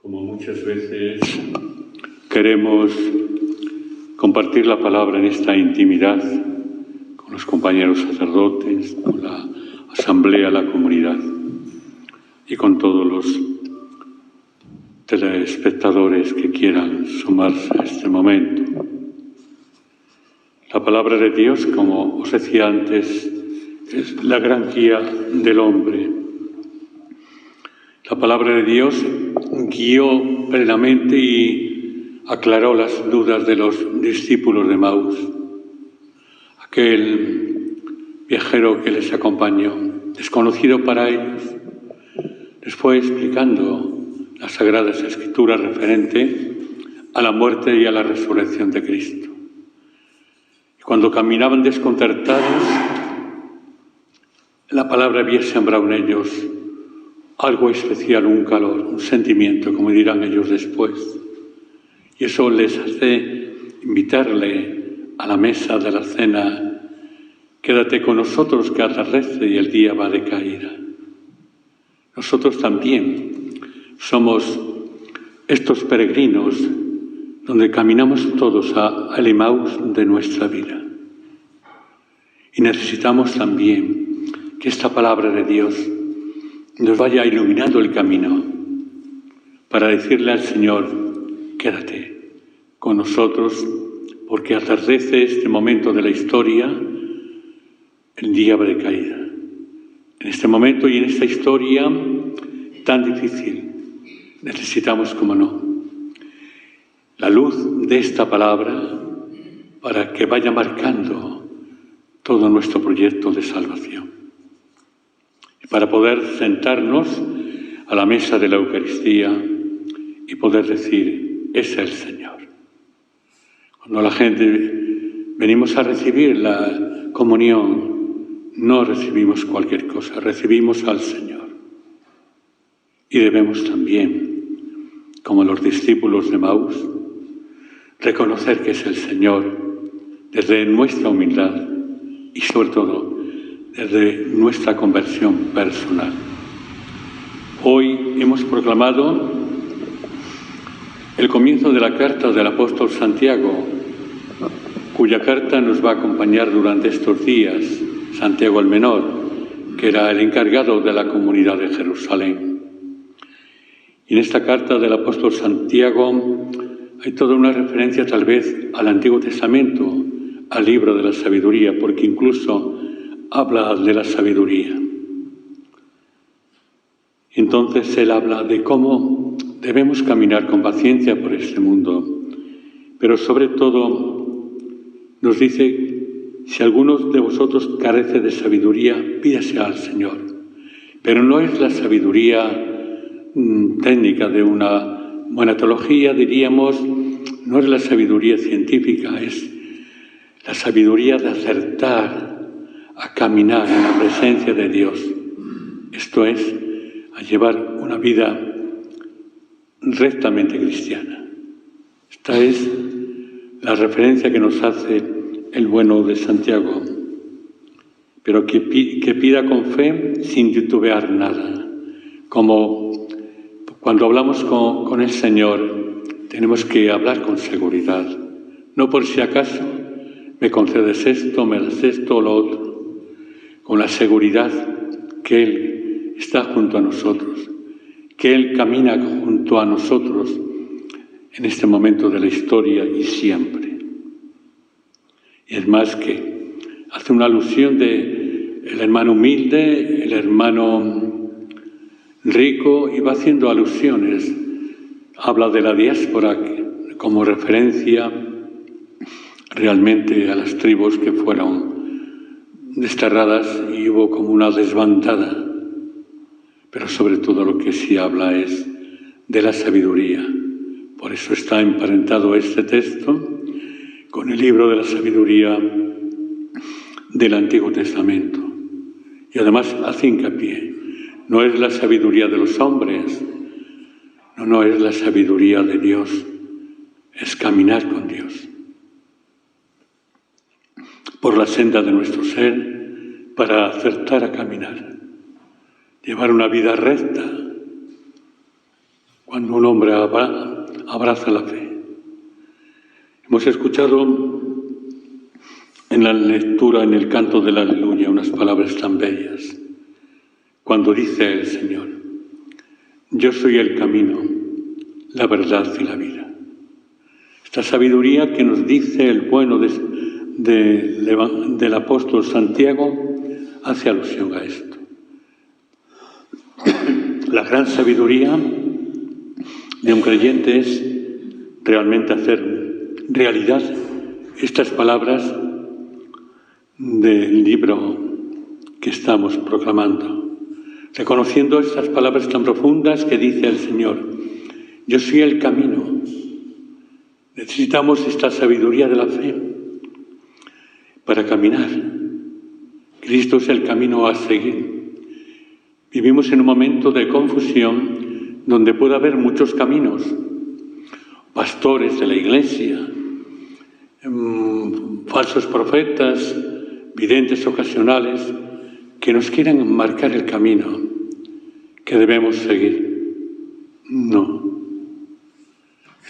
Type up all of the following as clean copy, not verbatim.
Como muchas veces queremos compartir la palabra en esta intimidad con los compañeros sacerdotes, con la asamblea, la comunidad y con todos los telespectadores que quieran sumarse a este momento. La palabra de Dios, como os decía antes, es la gran guía del hombre. La palabra de Dios guió plenamente y aclaró las dudas de los discípulos de Emaús. Aquel viajero que les acompañó, desconocido para ellos, les fue explicando las Sagradas Escrituras referente a la muerte y a la resurrección de Cristo. Y cuando caminaban desconcertados, la palabra había sembrado en ellos algo especial, un calor, un sentimiento, como dirán ellos después. Y eso les hace invitarle a la mesa de la cena: quédate con nosotros que atardece y el día va de caída. Nosotros también somos estos peregrinos donde caminamos todos al Emaús de nuestra vida. Y necesitamos también que esta palabra de Dios nos vaya iluminando el camino para decirle al Señor: quédate con nosotros, porque atardece este momento de la historia, el día de caída. En este momento y en esta historia tan difícil necesitamos, como no, la luz de esta palabra para que vaya marcando todo nuestro proyecto de salvación. Para poder sentarnos a la mesa de la Eucaristía y poder decir: es el Señor. Cuando la gente venimos a recibir la comunión, no recibimos cualquier cosa, recibimos al Señor. Y debemos también, como los discípulos de Emaús, reconocer que es el Señor desde nuestra humildad y sobre todo desde nuestra conversión personal. Hoy hemos proclamado el comienzo de la carta del apóstol Santiago, cuya carta nos va a acompañar durante estos días Santiago el Menor, que era el encargado de la comunidad de Jerusalén. Y en esta carta del apóstol Santiago hay toda una referencia tal vez al Antiguo Testamento, al libro de la sabiduría, porque incluso habla de la sabiduría. Entonces él habla de cómo debemos caminar con paciencia por este mundo, pero sobre todo nos dice: si alguno de vosotros carece de sabiduría, pídase al Señor. Pero no es la sabiduría técnica de una buena teología, diríamos, no es la sabiduría científica, es la sabiduría de acertar a caminar en la presencia de Dios. Esto es, a llevar una vida rectamente cristiana. Esta es la referencia que nos hace el bueno de Santiago. Pero que pida con fe sin titubear nada. Como cuando hablamos con el Señor, tenemos que hablar con seguridad. No por si acaso me concedes esto, me das esto o lo otro. Con la seguridad que Él está junto a nosotros, que Él camina junto a nosotros en este momento de la historia y siempre. Y es más que hace una alusión de el hermano humilde, el hermano rico, y va haciendo alusiones. Habla de la diáspora como referencia realmente a las tribus que fueron desterradas y hubo como una desbandada, pero sobre todo lo que sí habla es de la sabiduría. Por eso está emparentado este texto con el libro de la sabiduría del Antiguo Testamento. Y además hace hincapié: no es la sabiduría de los hombres, no es la sabiduría de Dios, es caminar con Dios por la senda de nuestro ser para acertar a caminar, llevar una vida recta, cuando un hombre abraza la fe. Hemos escuchado en la lectura, en el canto del Aleluya, unas palabras tan bellas, cuando dice el Señor: yo soy el camino, la verdad y la vida. Esta sabiduría que nos dice el bueno del apóstol Santiago hace alusión a esto. La gran sabiduría de un creyente es realmente hacer realidad estas palabras del libro que estamos proclamando, reconociendo estas palabras tan profundas que dice el Señor: yo soy el camino. Necesitamos esta sabiduría de la fe para caminar. Cristo es el camino a seguir. Vivimos en un momento de confusión donde puede haber muchos caminos. Pastores de la Iglesia, falsos profetas, videntes ocasionales, que nos quieran marcar el camino que debemos seguir. No.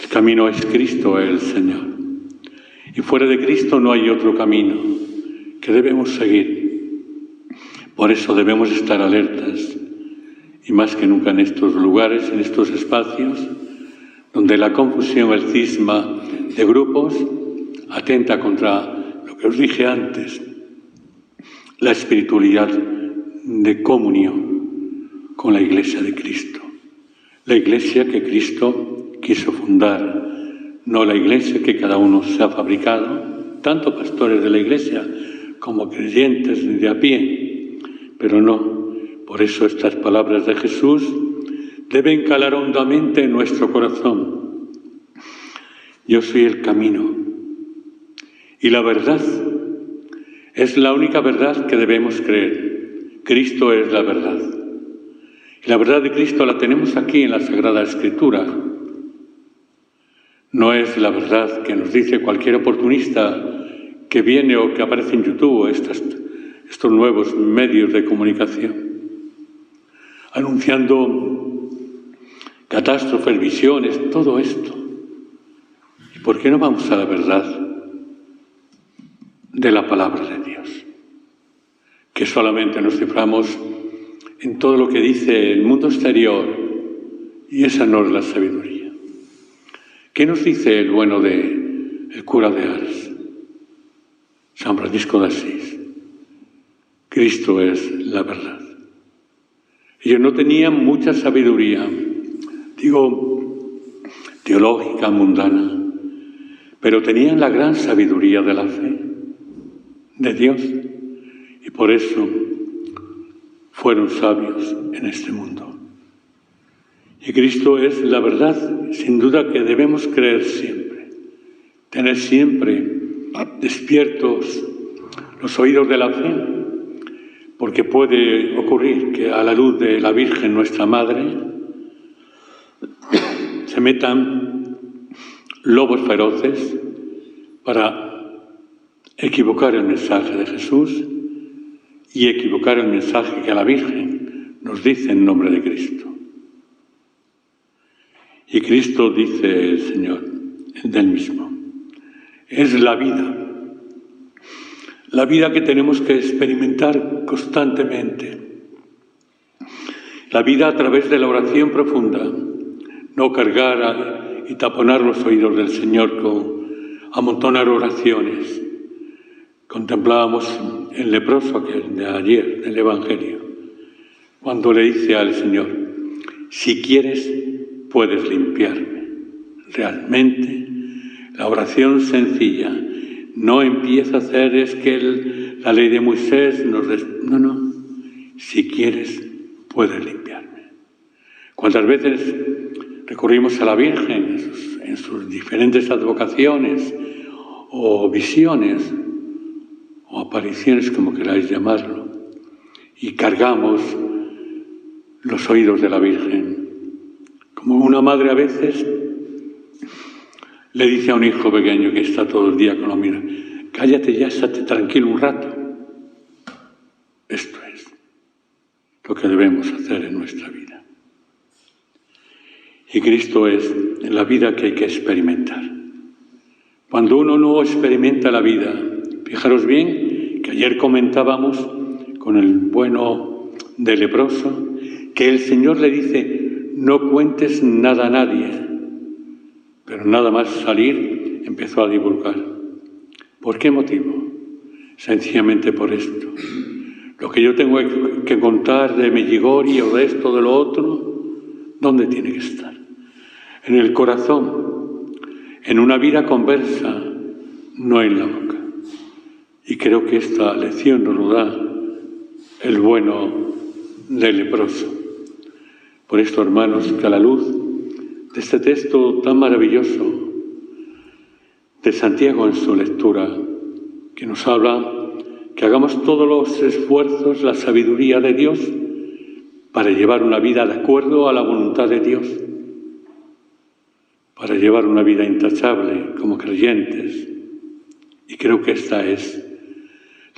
El camino es Cristo, el Señor. Y fuera de Cristo no hay otro camino que debemos seguir. Por eso debemos estar alertas, y más que nunca en estos lugares, en estos espacios, donde la confusión, el cisma de grupos, atenta contra lo que os dije antes, la espiritualidad de comunión con la Iglesia de Cristo. La Iglesia que Cristo quiso fundar, no la Iglesia que cada uno se ha fabricado, tanto pastores de la Iglesia como creyentes de a pie, pero no. Por eso estas palabras de Jesús deben calar hondamente en nuestro corazón. Yo soy el camino y la verdad. Es la única verdad que debemos creer. Cristo es la verdad. Y la verdad de Cristo la tenemos aquí en la Sagrada Escritura. No es la verdad que nos dice cualquier oportunista que viene o que aparece en YouTube o estos nuevos medios de comunicación, anunciando catástrofes, visiones, todo esto. ¿Y por qué no vamos a la verdad de la palabra de Dios? Que solamente nos ciframos en todo lo que dice el mundo exterior, y esa no es la sabiduría. ¿Qué nos dice el bueno el cura de Ars, San Francisco de Asís? Cristo es la verdad. Ellos no tenían mucha sabiduría, teológica, mundana, pero tenían la gran sabiduría de la fe, de Dios, y por eso fueron sabios en este mundo. Y Cristo es la verdad, sin duda, que debemos creer siempre, tener siempre despiertos los oídos de la fe, porque puede ocurrir que a la luz de la Virgen, nuestra Madre, se metan lobos feroces para equivocar el mensaje de Jesús y equivocar el mensaje que a la Virgen nos dice en nombre de Cristo. Y Cristo, dice el Señor, del mismo, es la vida que tenemos que experimentar constantemente. La vida a través de la oración profunda, no cargar y taponar los oídos del Señor con amontonar oraciones. Contemplábamos el leproso aquel de ayer, del Evangelio, cuando le dice al Señor: si quieres, puedes limpiarme. Realmente, la oración sencilla no empieza a hacer es que la ley de Moisés nos... No. Si quieres, puedes limpiarme. ¿Cuántas veces recurrimos a la Virgen en sus diferentes advocaciones o visiones o apariciones, como queráis llamarlo, y cargamos los oídos de la Virgen? Como una madre a veces le dice a un hijo pequeño que está todo el día con la mira: cállate ya, estate tranquilo un rato. Esto es lo que debemos hacer en nuestra vida. Y Cristo es la vida que hay que experimentar. Cuando uno no experimenta la vida, fijaros bien que ayer comentábamos con el bueno del leproso, que el Señor le dice, no cuentes nada a nadie, pero nada más salir empezó a divulgar. ¿Por qué motivo? Sencillamente por esto. Lo que yo tengo que contar de Medjugorje o de esto, de lo otro, ¿dónde tiene que estar? En el corazón, en una vida conversa, no en la boca. Y creo que esta lección nos lo da el bueno del leproso. Por esto, hermanos, que a la luz de este texto tan maravilloso de Santiago en su lectura, que nos habla que hagamos todos los esfuerzos, la sabiduría de Dios, para llevar una vida de acuerdo a la voluntad de Dios, para llevar una vida intachable como creyentes. Y creo que esta es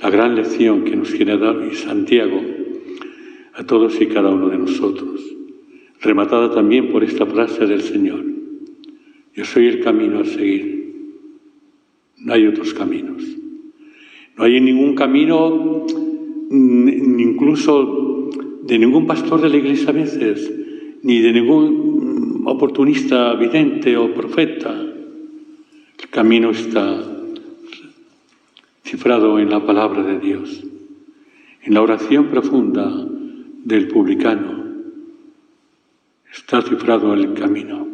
la gran lección que nos quiere dar hoy Santiago a todos y cada uno de nosotros, rematada también por esta frase del Señor: yo soy el camino a seguir, no hay otros caminos. No hay ningún camino, incluso de ningún pastor de la Iglesia a veces, ni de ningún oportunista, vidente o profeta. El camino está cifrado en la palabra de Dios, en la oración profunda del publicano. Está cifrado el camino,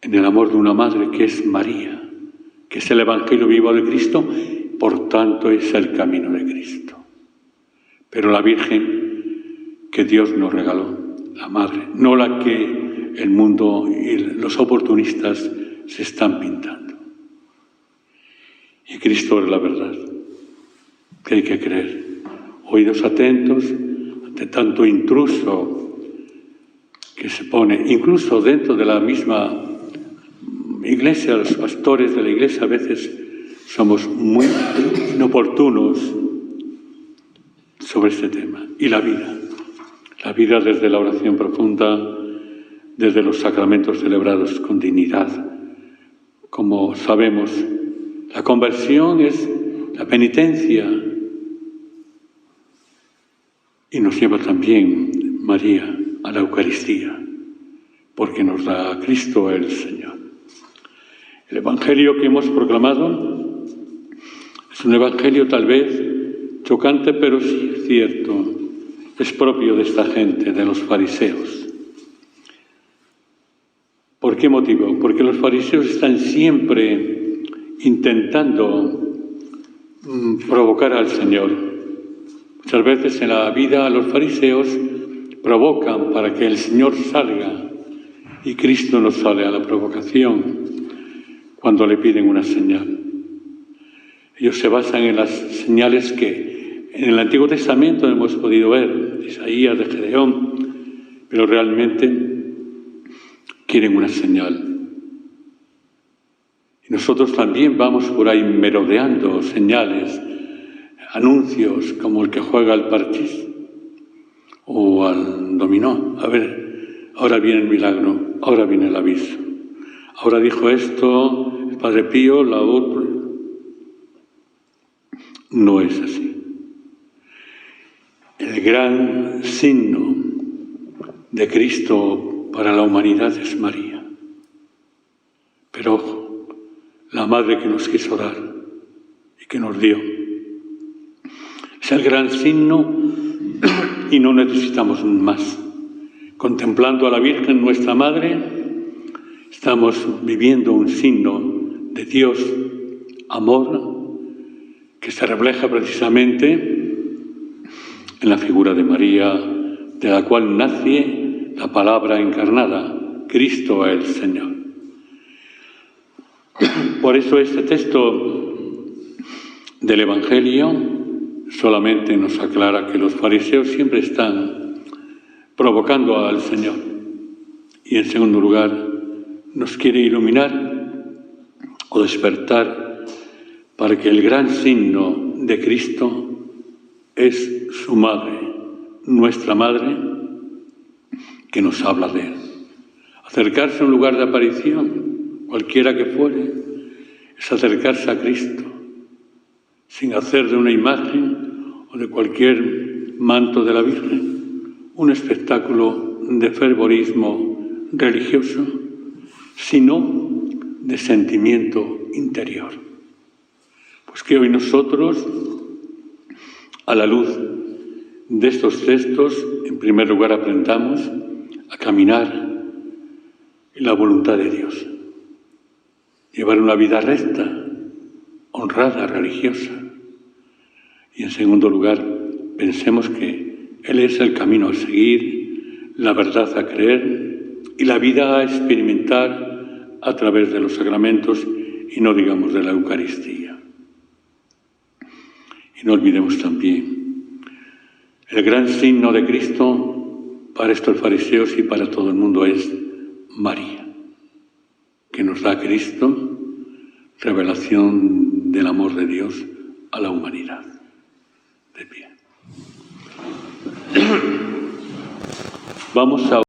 en el amor de una madre que es María, que es el Evangelio vivo de Cristo, por tanto es el camino de Cristo. Pero la Virgen que Dios nos regaló, la Madre, no la que el mundo y los oportunistas se están pintando. Y Cristo es la verdad, que hay que creer. Oídos atentos ante tanto intruso que se pone, incluso dentro de la misma Iglesia, los pastores de la Iglesia a veces somos muy inoportunos sobre este tema. Y la vida desde la oración profunda, desde los sacramentos celebrados con dignidad. Como sabemos, la conversión es la penitencia y nos lleva también María a la Eucaristía, porque nos da a Cristo el Señor. El Evangelio que hemos proclamado es un Evangelio tal vez chocante, pero sí es cierto, es propio de esta gente, de los fariseos. ¿Por qué motivo? Porque los fariseos están siempre intentando provocar al Señor. Muchas veces en la vida los fariseos provocan para que el Señor salga y Cristo no sale a la provocación cuando le piden una señal. Ellos se basan en las señales que en el Antiguo Testamento hemos podido ver, de Isaías, de Gedeón, pero realmente quieren una señal. Y nosotros también vamos por ahí merodeando señales, anuncios, como el que juega al parchís o al dominó. A ver, ahora viene el milagro, ahora viene el aviso. Ahora dijo esto el Padre Pío, la otra. No es así. El gran signo de Cristo para la humanidad es María. Pero ojo, la Madre que nos quiso dar y que nos dio. Es el gran signo y no necesitamos más. Contemplando a la Virgen, nuestra Madre, estamos viviendo un signo de Dios, amor, que se refleja precisamente en la figura de María, de la cual nace la palabra encarnada, Cristo el Señor. Por eso este texto del Evangelio solamente nos aclara que los fariseos siempre están provocando al Señor. Y en segundo lugar, nos quiere iluminar o despertar para que el gran signo de Cristo es su Madre, nuestra Madre, que nos habla de Él. Acercarse a un lugar de aparición, cualquiera que fuere, es acercarse a Cristo, sin hacer de una imagen o de cualquier manto de la Virgen un espectáculo de fervorismo religioso, sino de sentimiento interior. Pues que hoy nosotros, a la luz de estos textos, en primer lugar aprendamos a caminar en la voluntad de Dios, llevar una vida recta, honrada, religiosa. Y en segundo lugar, pensemos que Él es el camino a seguir, la verdad a creer y la vida a experimentar a través de los sacramentos y no digamos de la Eucaristía. Y no olvidemos también el gran signo de Cristo para estos fariseos y para todo el mundo es María, que nos da a Cristo, revelación del amor de Dios a la humanidad. De pie. Vamos a